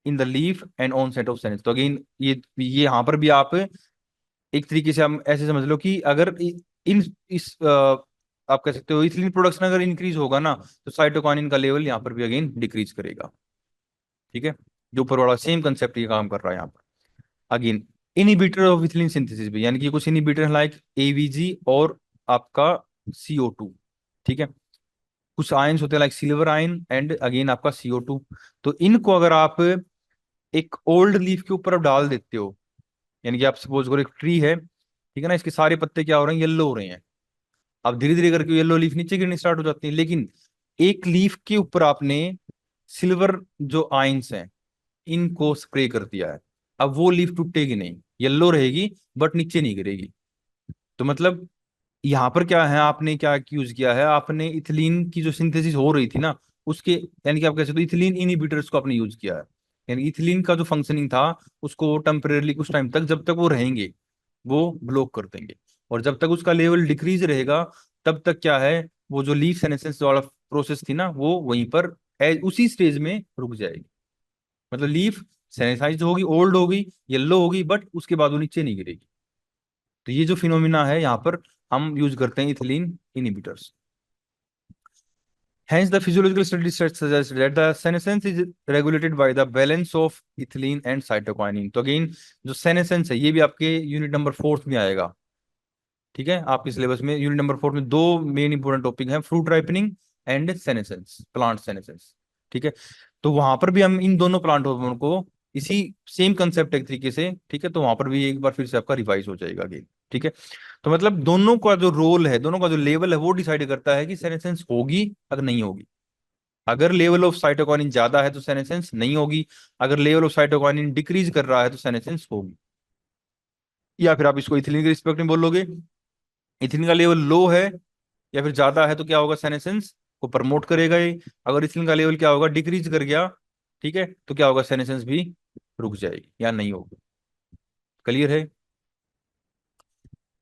in the leaf and onset of senescence. तो again ये यहाँ पर भी आप एक तरीके से हम ऐसे समझ लो कि अगर इन इस आप कह सकते हो इथिलीन प्रोडक्शन अगर इंक्रीज होगा ना, तो साइटोकाइनिन का लेवल यहाँ पर भी अगेन डिक्रीज करेगा। ठीक है, जो ऊपर वाला सेम कंसेप्ट ये काम कर रहा है यहाँ पर। Again inhibitor of ethylene synthesis भी, यानी कि कुछ इनिबिटर लाइक एवीजी और आपका CO2। ठीक है, कुछ आयंस होते हैं like silver ion and again आपका CO2। तो इनको अगर आप एक ओल्ड लीफ के ऊपर आप डाल देते हो, यानी कि आप सपोज करो एक ट्री है, ठीक है ना, इसके सारे पत्ते क्या हो रहे हैं, येलो हो रहे हैं। अब धीरे धीरे करके येलो लीफ नीचे गिरनी स्टार्ट हो जाती है, लेकिन एक लीफ के ऊपर आपने सिल्वर जो आयंस हैं इनको स्प्रे कर दिया है, अब वो लीफ टूटेगी नहीं, येलो रहेगी बट नीचे नहीं गिरेगी। तो मतलब यहाँ पर क्या है, आपने क्या यूज किया है, आपने इथिलीन की जो सिंथेसिस हो रही थी ना उसके, यानी कि आप कह सकते हो इथिलीन इनहिबिटर्स को आपने यूज किया है। यानी इथिलीन का जो फंक्शनिंग था उसको टेम्परेरली कुछ टाइम तक, जब तक वो रहेंगे वो ब्लॉक कर देंगे, और जब तक उसका लेवल डिक्रीज रहेगा तब तक क्या है, वो जो लीफ सेनेसेंस वाला प्रोसेस थी ना वो वहीं पर उसी स्टेज में रुक जाएगी। मतलब लीफ सेनेसाइज होगी, ओल्ड होगी, येलो होगी, बट उसके बाद वो नीचे नहीं गिरेगी। तो ये जो फिनोमिना है यहाँ पर हम यूज करते हैं ethylene inhibitors. Hence, the physiological studies suggest that the senescence is regulated by the balance of ethylene and cytokinin। तो अगेन जो senescence है ये भी आपके यूनिट नंबर 4 में आएगा। ठीक है, आपके सिलेबस में यूनिट नंबर 4 में दो मेन इंपोर्टेंट टॉपिक हैं, fruit ripening and senescence, plant senescence. ठीक है, तो वहां पर भी हम इन दोनों प्लांट हार्मोन को इसी सेम कंसेप्ट एक तरीके से, ठीक है, तो वहां पर भी एक बार फिर से आपका रिवाइज हो जाएगा अगेन। ठीक है, तो मतलब दोनों का जो रोल है, दोनों का जो लेवल है वो डिसाइड करता है कि सेनेसेंस होगी अगर नहीं होगी। अगर लेवल ऑफ साइटोकाइनिन ज्यादा है तो सेनेसेंस नहीं होगी, अगर लेवल ऑफ साइटोकाइनिन डिक्रीज कर रहा है तो सेनेसेंस होगी। या फिर आप इसको इथिलीन के रिस्पेक्ट में बोलोगे, इथिलीन का लेवल लो है या फिर ज्यादा है तो क्या होगा, सेनेसेंस को प्रमोट करेगा ये। अगर इथिलीन का लेवल क्या होगा, डिक्रीज कर गया, ठीक है, तो क्या होगा, सेनेसेंस भी रुक जाएगी या नहीं होगी। क्लियर है।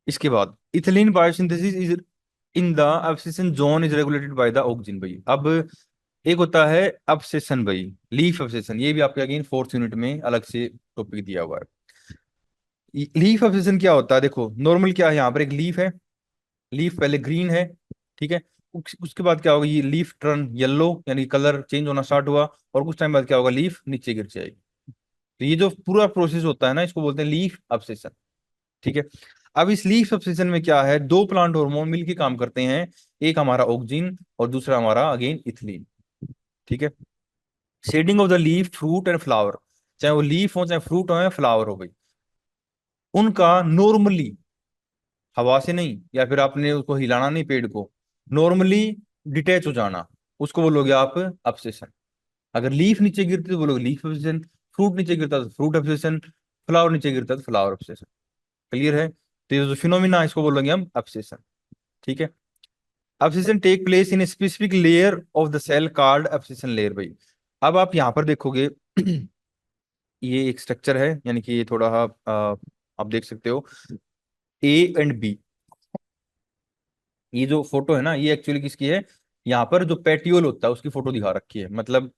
इसके बाद ethylene biosynthesis is in the abscission zone is regulated by the auxin भाई। अब एक होता है अब्सेशन भाई, लीफ अब्सेशन, ये भी आपके अगेन 4th यूनिट में अलग से टॉपिक दिया हुआ है। लीफ अब्सेशन क्या होता है, देखो नॉर्मल क्या है, यहाँ पर एक लीफ है, लीफ पहले ग्रीन है, ठीक है, उसके बाद क्या होगा, ये लीफ टर्न येलो, यानी कलर चेंज होना स्टार्ट हुआ, और कुछ टाइम बाद क्या होगा, लीफ नीचे गिर जाएगी। तो ये जो पूरा प्रोसेस होता है ना इसको बोलते हैं लीफ अब्सेशन। ठीक है, अब इस लीफ अब्सेशन में क्या है, दो प्लांट हार्मोन मिलकर काम करते हैं, एक हमारा ऑक्सिन और दूसरा हमारा अगेन इथिलीन। ठीक है, shedding of the leaf fruit and flower, चाहे वो लीफ हो चाहे फ्रूट हो या फ्लावर हो गई, उनका नॉर्मली हवा से नहीं या फिर आपने उसको हिलाना नहीं पेड़ को, नॉर्मली डिटैच हो जाना, उसको बोलोगे आप अब्सेशन। अगर लीफ नीचे गिरती तो बोलोगे लीफ अब्सेशन, फ्रूट नीचे गिरता तो फ्रूट अब्सेशन, फ्लावर नीचे गिरता तो फ्लावर अब्सेशन। क्लियर है, तो ये जो फिनोमिना इसको बोलेंगे हम अब्सेशन। ठीक है, abscission take place in specific layer of the cell called abscission layer भाई। अब आप यहाँ पर देखोगे ये एक स्ट्रक्चर है, यानी कि ये थोड़ा आप देख सकते हो A एंड B। ये जो फोटो है ना ये एक्चुअली किसकी है, यहाँ पर जो पेटियोल होता है उसकी फोटो दिखा रखी है। मतलब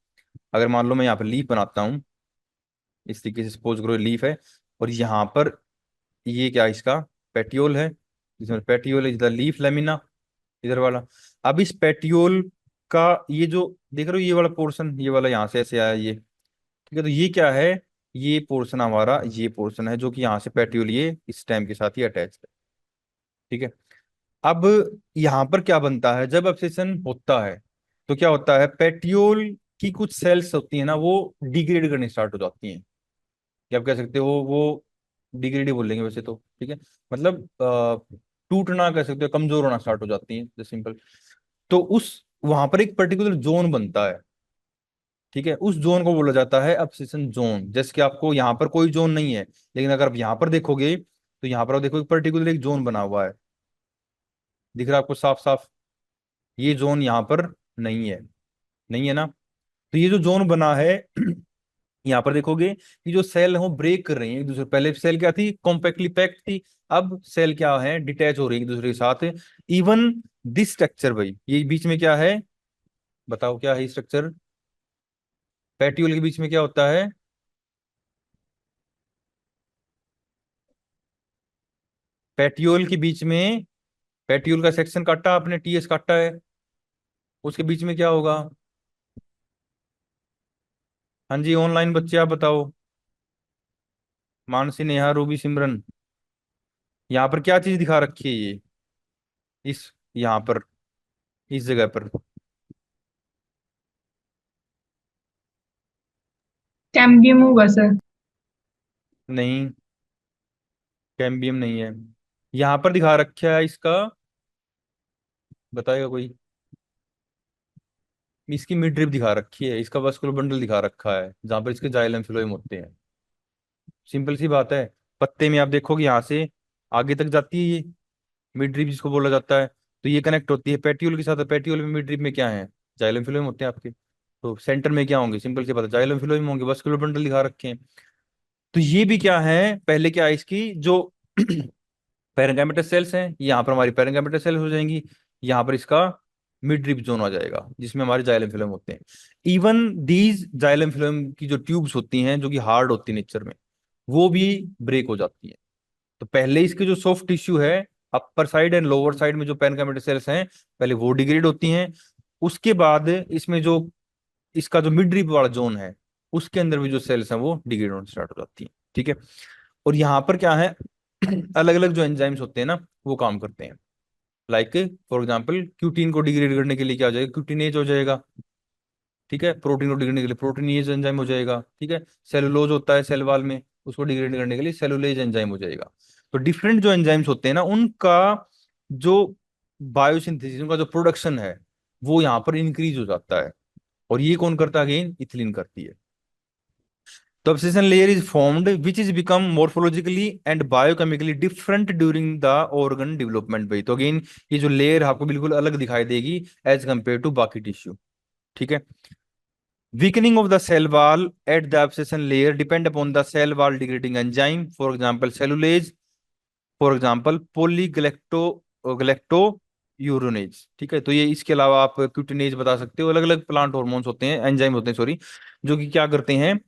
अगर मान लो मैं यहाँ पर लीफ बनाता हूँ, इस तरीके से सपोज करो लीफ है, और यहाँ पर ये क्या है, इसका पेटियोल है, जिसमें petiole is the leaf lamina, इधर वाला। अब इस पेटियोल का ये जो देख रहे हो, ये वाला पोर्शन, ये वाला यहाँ से ऐसे आया ये, ठीक है, तो ये क्या है, ये पोर्शन हमारा, ये पोर्शन है जो कि यहाँ से पेटियोल ये इस स्टेम के साथ ही अटैच है। ठीक है, अब यहाँ पर क्या बनता है, जब एब्सेशन होता है तो क्या होता है, पेटियोल की कुछ सेल्स होती है ना वो डिग्रेड करनी स्टार्ट हो जाती हैं, या आप कह सकते हो वो डिग्रेड ही बोलेंगे वैसे तो, ठीक है, मतलब टूटना कह सकते हो, कमजोर होना स्टार्ट हो जाती है सिंपल। तो उस वहां पर एक पर्टिकुलर जोन बनता है, ठीक है, उस जोन को बोला जाता है एब्सेशन जोन। जैसे कि आपको यहाँ पर कोई जोन नहीं है, लेकिन अगर आप यहाँ पर देखोगे तो यहाँ पर आप देखो एक पर्टिकुलर एक जोन बना हुआ है, दिख रहा है आपको साफ साफ, ये जोन यहाँ पर नहीं है, नहीं है ना। तो ये जो जोन बना है यहाँ पर देखोगे कि जो सेल है वो ब्रेक कर रही है एक दूसरे, पहले सेल क्या थी, कॉम्पैक्टली पैक्ड थी, अब सेल क्या है, डिटैच हो रही है एक दूसरे के साथ। इवन दिस स्ट्रक्चर भाई, ये बीच में क्या है, बताओ क्या है स्ट्रक्चर, पेट्यूल के बीच में क्या होता है, पेट्यूल के बीच में, पेट्यूल का सेक्शन काटा आपने, टीएस काटा है, उसके बीच में क्या होगा। हाँ जी, ऑनलाइन बच्चे आप बताओ, मानसी, नेहा, रूबी, सिमरन, यहाँ पर क्या चीज दिखा रखी है ये, इस, यहाँ पर, इस जगह पर। कैम्बियम होगा सर। नहीं, कैम्बियम नहीं है, यहाँ पर दिखा रखा है इसका, बताएगा कोई, इसकी मिड ड्रिप दिखा रखी है, इसका वस्कुलर बंडल दिखा रखा है जहां पर इसके जाइलम फिलोएम होते हैं। सिंपल सी बात है, पत्ते में आप देखोगे यहाँ से आगे तक जाती है ये मिड ड्रिप जिसको बोला जाता है, तो ये कनेक्ट होती है पेट्यूल के साथ, पेट्यूल में मिड ड्रिप में क्या है, जाइलम फिलोएम होते हैं आपके, तो सेंटर में क्या होंगे, सिंपल सी बात है, जाइलम फिलोएम होंगे, वस्कुलर बंडल दिखा रखे हैं। तो ये भी क्या है, पहले क्या है इसकी जो पैरेंकाइमेटस सेल्स हैं, यहाँ पर हमारी पैरेंकाइमेटस सेल्स हो जाएंगी, यहाँ पर इसका मिड रिप जोन आ जाएगा जिसमें हमारे जाइलम फिल्म होते हैं। इवन दीज जाइलम फिल्म की जो ट्यूब्स होती हैं जो कि हार्ड होती है नेचर में, वो भी ब्रेक हो जाती हैं। तो पहले इसके जो सॉफ्ट टिश्यू है, upper side and lower side में जो पैरेंकाइमेटस सेल्स हैं, पहले वो डिग्रेड होती हैं, उसके बाद इसमें जो इसका जो मिड रिप वाला जोन है, उसके अंदर भी जो सेल्स हैं वो डिग्रेड होना स्टार्ट हो जाती हैं, ठीक है। और यहाँ पर क्या है, अलग अलग जो एंजाइम्स होते हैं ना, वो काम करते हैं। लाइक फॉर एग्जांपल क्यूटीन को डिग्रेड करने के लिए क्या हो जाएगा, क्यूटीनेज हो जाएगा, ठीक है। प्रोटीन को डिग्रेड करने के लिए प्रोटीनेज एंजाइम हो जाएगा, ठीक है। सेलुलोज होता है सेल वॉल में, उसको डिग्रेड करने के लिए सेलुलेज एंजाइम हो जाएगा। तो डिफरेंट जो एंजाइम्स होते हैं ना, उनका जो बायोसिंथेसिस, उनका जो प्रोडक्शन है, वो यहाँ पर इंक्रीज हो जाता है। और ये कौन करता है, अगेन इथिलीन करती है। The abscission layer is formed, which is become morphologically and biochemically different during the organ development भाई। तो अगेन ये जो लेयर आपको बिल्कुल अलग दिखाई देगी एज कम्पेयर टू बाकी टिश्यू, ठीक है। Weakening of the cell wall at the abscission layer depend upon the cell wall degrading enzyme, for example cellulase, for example polygalacturonase, ठीक है। तो ये इसके अलावा आप क्यूटिनेज बता सकते हो, अलग अलग प्लांट हॉर्मोन्स होते हैं, एंजाइम होते हैं सॉरी, जो कि क्या करते हैं,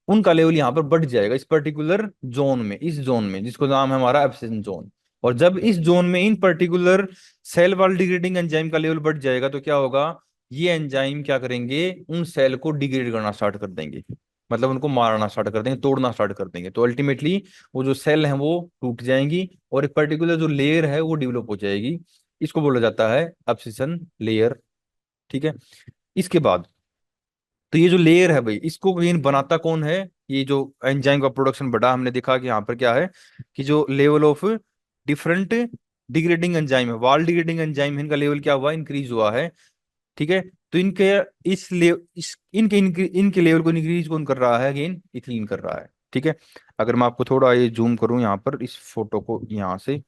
उनका लेवल यहाँ पर बढ़ जाएगा इस पर्टिकुलर जोन में, इस जोन में जिसको नाम है हमारा एब्सेशन जोन। और जब इस जोन में इन particular cell wall degrading enzyme का लेवल बढ़ जाएगा तो क्या होगा, ये एंजाइम क्या करेंगे, उन सेल को डिग्रेड करना स्टार्ट कर देंगे, मतलब उनको मारना स्टार्ट कर देंगे, तोड़ना स्टार्ट कर देंगे। तो अल्टीमेटली वो जो सेल है वो टूट जाएंगी और एक पर्टिकुलर जो लेयर है वो डेवलप हो जाएगी, इसको बोला जाता है एब्सिशन लेयर, ठीक है। इसके बाद तो ये जो लेयर है भाई, इसको मेन बनाता कौन है, ये जो एंजाइम का प्रोडक्शन बढ़ा, हमने देखा कि यहाँ पर क्या है कि जो level of different degrading enzyme है, वाल डिग्रेडिंग एंजाइम, इनका लेवल क्या हुआ, इंक्रीज हुआ है, ठीक है। तो इनके इनके लेवल को इंक्रीज कौन कर रहा है, अगेन इथिलीन कर रहा है, ठीक है। अगर मैं आपको थोड़ा ये जूम करूं यहाँ पर इस फोटो को, यहाँ से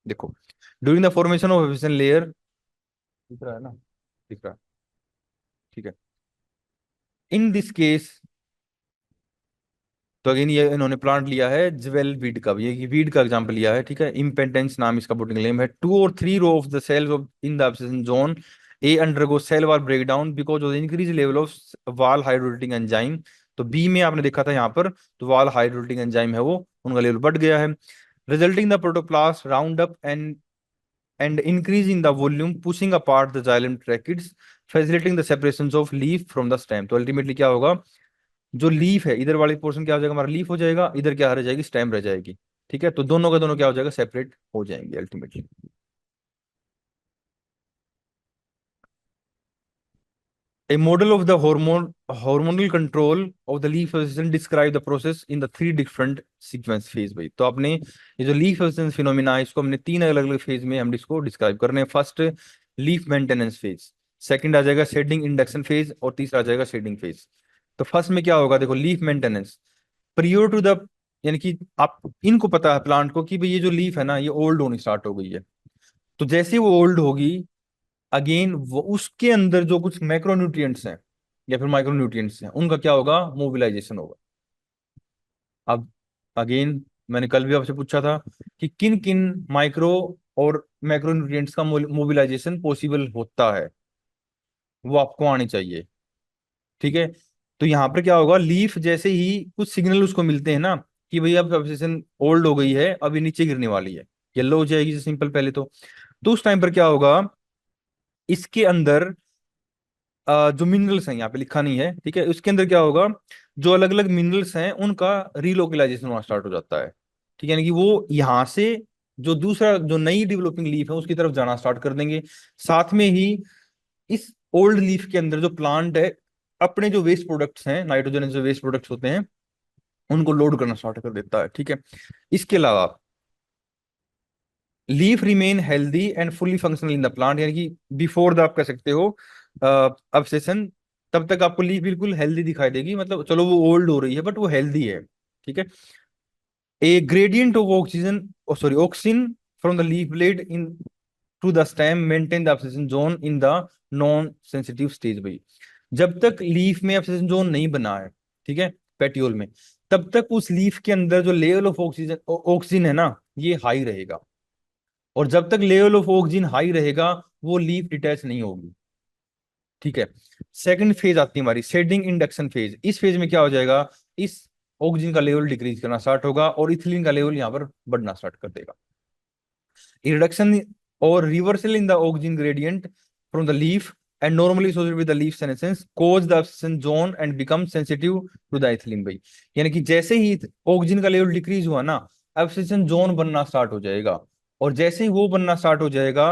देखो, during the formation of efficient layer, दिख रहा है ना, दिख रहा है, ठीक है। इन दिस केस, तो अगेन ये इन्होंने प्लांट लिया है ज्वेल वीड का, ये वीड का एग्जांपल लिया है, ठीक है। इम्पेंडेंस नाम इसका बोटिंग नेम है। 2 or 3 row of the cells of in the abscission zone a undergo cell wall break down because of increase level of wall hydrolytic enzyme. तो बी में आपने देखा था यहाँ पर, तो वाल हाइड्रोलिटिक एंजाइम है वो, उनका लेवल बढ़ गया है, resulting the protoplast round up and increasing the volume pushing apart the xylem tracheids facilitating the separation of leaf from the stem. तो अल्टीमेटली क्या होगा, जो लीफ है इधर वाली पोर्शन क्या हो जाएगा, हमारा लीफ हो जाएगा, इधर क्या रह जाएगी, स्टेम रह जाएगी, ठीक है। तो दोनों का दोनों क्या हो जाएगा, सेपरेट हो जाएंगे ultimately. A model of the hormonal control of the leaf vegetation describe the process in the 3 different sequence phase भाई। तो आपने ये जो लीफ वेजिटेशन फिनोमिना है, इसको हमने 3 अलग अलग फेज में हम इसको डिस्क्राइब कर रहे हैं। First leaf maintenance phase, second आ जाएगा शेडिंग इंडक्शन फेज, और तीसरा आ जाएगा शेडिंग फेज। तो फर्स्ट में क्या होगा, देखो leaf maintenance, prior to the, यानी कि आप इनको पता है प्लांट को कि भाई ये जो लीफ है ना ये ओल्ड होनी स्टार्ट हो गई है, तो जैसे वो ओल्ड होगी, अगेन वो उसके अंदर जो कुछ मैक्रोन्यूट्रिएंट्स हैं या फिर माइक्रोन्यूट्रिएंट्स हैं, उनका क्या होगा, मोबिलाइजेशन होगा, अब अगेन मैंने कल भी आपसे पूछा था कि किन किन माइक्रो और मैक्रो न्यूट्रिएंट्स का मोबिलाइजेशन पॉसिबल होता है, वो आपको आनी चाहिए। ठीक है, तो यहाँ पर क्या होगा, लीफ जैसे ही कुछ सिग्नल उसको मिलते हैं ना कि भाई अब सब्सटेंस ओल्ड हो गई है, अभी नीचे गिरने वाली है, येलो हो जाएगी सिंपल पहले तो उस टाइम पर क्या होगा, इसके अंदर जो मिनरल्स हैं, यहाँ पे लिखा नहीं है, ठीक है, उसके अंदर क्या होगा, जो अलग अलग मिनरल्स हैं उनका रीलोकलाइजेशन होना स्टार्ट हो जाता है। ठीक है, यानी कि वो यहाँ से जो दूसरा जो नई डेवलपिंग लीफ है उसकी तरफ जाना स्टार्ट कर देंगे। साथ में ही इस ओल्ड लीफ के अंदर जो प्लांट है अपने जो वेस्ट प्रोडक्ट्स हैं, नाइट्रोजन जो वेस्ट प्रोडक्ट्स होते हैं, उनको लोड करना स्टार्ट कर देता है। ठीक है, इसके अलावा leaf remain healthy and fully functional in the plant, यानी कि बिफोर द आप कह सकते हो अब्सेशन, तब तक आपको लीफ बिल्कुल हेल्दी दिखाई देगी, मतलब चलो वो ओल्ड हो रही है बट वो हेल्दी है। ठीक है, a gradient of oxygen, sorry oxygen from the leaf blade into the stem maintain the abscission zone in the non sensitive stage भाई। जब तक लीफ में अब्सेशन जोन नहीं बना है, ठीक है, पेटियोल में, तब तक उस लीफ के अंदर जो लेवल ऑफ ऑक्सीजन ऑक्सीजन है ना, ये हाई रहेगा। और जब तक लेवल ऑफ ऑक्सीजन हाई रहेगा वो लीफ डिटैच नहीं होगी। ठीक है, सेकंड फेज आती है हमारी शेडिंग इंडक्शन फेज। इस फेज में क्या हो जाएगा, इस ऑक्सीजन का लेवल डिक्रीज करना स्टार्ट होगा और इथिलीन का लेवल यहाँ पर बढ़ना स्टार्ट कर देगा। रिडक्शन और reversal in the oxygen gradient from the leaf and normally associated with the leaf senescence cause the abscission zone and become sensitive to the ethylene भाई। यानी कि जैसे ही ऑक्सीजन का लेवल डिक्रीज हुआ ना, एब्सिशन जोन बनना स्टार्ट हो जाएगा, और जैसे ही वो बनना स्टार्ट हो जाएगा,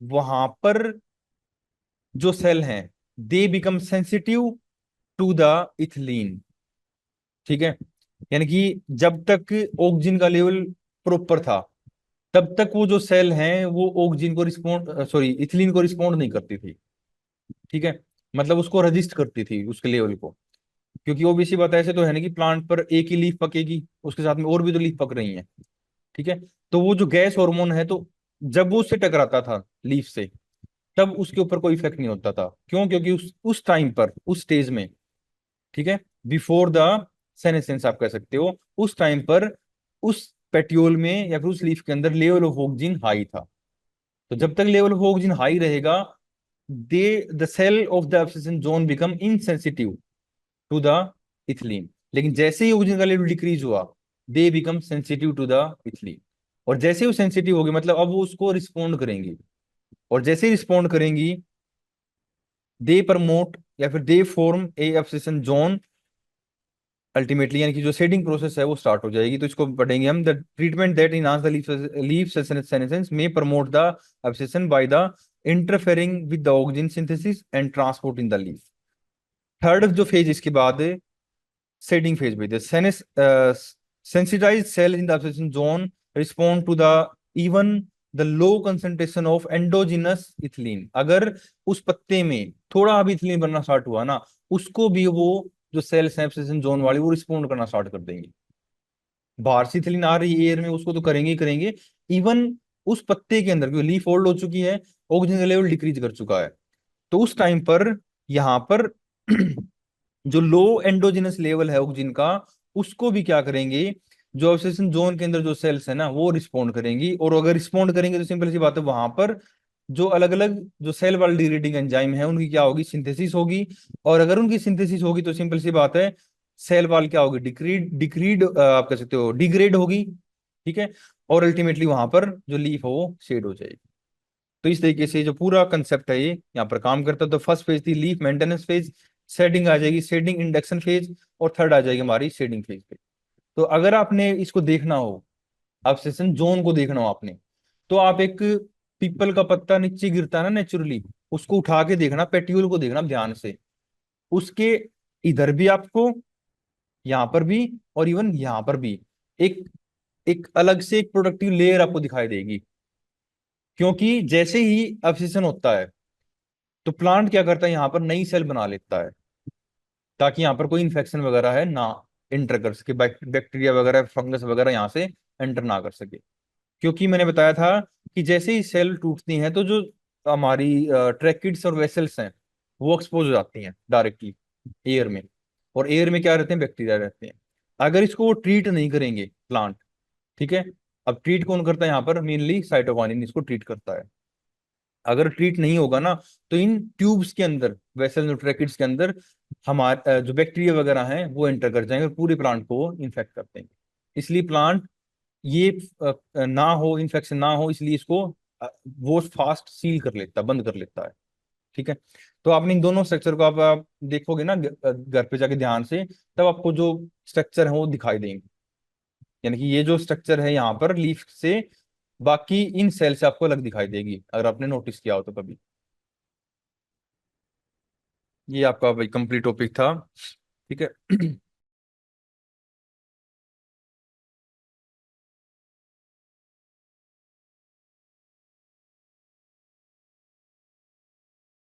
वहां पर जो सेल हैं they become sensitive to the ethylene. ठीक है, यानी कि जब तक ऑक्सीजन का लेवल प्रॉपर था, तब तक वो जो सेल हैं वो ऑक्सीजन को रिस्पॉन्ड, सॉरी इथिलीन को रिस्पॉन्ड नहीं करती थी। ठीक है, मतलब उसको रजिस्ट करती थी उसके लेवल को, क्योंकि ओबीसी बात ऐसे तो है ना कि प्लांट पर एक ही लीफ पकेगी, उसके साथ में और भी तो लीफ पक रही हैं। ठीक है, तो वो जो गैस हार्मोन है, तो जब वो उससे टकराता था लीफ से, तब उसके ऊपर कोई इफेक्ट नहीं होता था। क्यों? क्योंकि उस टाइम पर, उस स्टेज में, ठीक है, बिफोर द सेनेसेंस आप कह सकते हो, उस टाइम पर उस पेट्योल में या फिर उस लीफ के अंदर लेवल ऑफ ऑक्सीजन हाई था। तो जब तक लेवल ऑफ ऑक्सीजन हाई रहेगा, they the cell of the abscission zone become insensitive to the ethylene. लेकिन जैसे ही ऑक्सीजन का लेवल डिक्रीज हुआ, they become sensitive to the ethylene. और जैसे ही वो सेंसिटिव होगी, मतलब अब वो उसको रिस्पॉन्ड करेंगी, और जैसे ही रिस्पॉन्ड करेंगी, दे प्रमोट या फिर they form A abscission zone ultimately, यानी कि जो शेडिंग प्रोसेस है वो स्टार्ट हो जाएगी। तो इसको पढ़ेंगे हम, the treatment that enhance the leaf senescence में promote the abscission by the interfering with the oxygen synthesis and transport in the leaf. Third जो फेज इसके बाद शेडिंग फेज में, the sensitized cell in the absorption zone respond to the even the low concentration of endogenous ethylene। अगर उस पत्ते में थोड़ा भी इथिलीन बनना स्टार्ट हुआ ना, उसको भी वो जो सेल्स हैं absorption जोन वाली वो रिस्पॉन्ड करना स्टार्ट कर देंगे। बाहर से इथिलीन आ रही है एयर में, उसको तो करेंगे ही करेंगे। इवन उस पत्ते के अंदर, क्योंकि लीफ ओल्ड हो चुकी है, ऑक्सीजन का लेवल डिक्रीज कर चुका है, तो उस टाइम पर यहाँ पर जो लो एंडोजिनस लेवल है ऑक्सीजन का, उसको भी क्या करेंगे, जो ऑब्सेशन जोन के अंदर जो सेल्स है ना वो रिस्पॉन्ड करेंगी। और अगर रिस्पॉन्ड करेंगे तो सिंपल सी बात है, वहां पर जो अलग अलग जो सेल वाल डिग्रेडिंग एंजाइम है उनकी क्या होगी, सिंथेसिस होगी। और अगर उनकी सिंथेसिस होगी तो सिंपल सी बात है, सेल वाल क्या होगी, डिक्रीड डिक्रीड आप कह सकते हो डिग्रेड होगी। ठीक है, और अल्टीमेटली वहां पर जो लीफ है वो शेड हो जाएगी। तो इस तरीके से जो पूरा कंसेप्ट है ये यहाँ पर काम करता है। तो फर्स्ट फेज थी लीफ मेंटेनेंस फेज, शेडिंग आ जाएगी, शेडिंग इंडक्शन फेज, और थर्ड आ जाएगी हमारी शेडिंग फेज पे। तो अगर आपने इसको देखना हो, ऑब्सेशन जोन को देखना हो आपने, तो आप एक पीपल का पत्ता नीचे गिरता है ना नेचुरली, उसको उठा के देखना, पेट्यूल को देखना ध्यान से, उसके इधर भी आपको, यहाँ पर भी, और इवन यहाँ पर भी एक एक अलग से एक प्रोडक्टिव लेयर आपको दिखाई देगी। क्योंकि जैसे ही अब्सेशन होता है, तो प्लांट क्या करता है, यहाँ पर नई सेल बना लेता है, ताकि यहाँ पर कोई इन्फेक्शन वगैरह है ना एंटर कर सके, बैक्टीरिया वगैरह फंगस वगैरह यहाँ से एंटर ना कर सके। क्योंकि मैंने बताया था कि जैसे ही सेल टूटती हैं, तो जो हमारी ट्रैकिड्स और वेसल्स हैं वो एक्सपोज हो जाती हैं डायरेक्टली एयर में, और एयर में क्या रहते हैं, बैक्टीरिया रहते हैं। अगर इसको वो ट्रीट नहीं करेंगे प्लांट, ठीक है। अब ट्रीट कौन करता है यहाँ पर, मेनली साइटोकाइनिन इसको ट्रीट करता है। अगर ट्रीट नहीं होगा ना, तो इन ट्यूब्स के अंदर, वेसल न्यूट्रैकिड्स के अंदर हमारे जो बैक्टीरिया वगैरह हैं वो एंटर कर जाएंगे और पूरे प्लांट को इन्फेक्ट कर देंगे। इसलिए प्लांट ये ना हो, इन्फेक्शन ना हो, इसलिए इसको वो फास्ट सील कर लेता है, बंद कर लेता है। ठीक है। तो आपने इन दोनों स्ट्रक्चर को आप देखोगे ना घर पे जाके ध्यान से, तब आपको जो स्ट्रक्चर है वो दिखाई देंगे। यानी कि ये जो स्ट्रक्चर है यहाँ पर लीफ से, बाकी इन सेल से आपको अलग दिखाई देगी, अगर आपने नोटिस किया हो तो कभी। ये आपका भाई कंप्लीट टॉपिक था। ठीक है।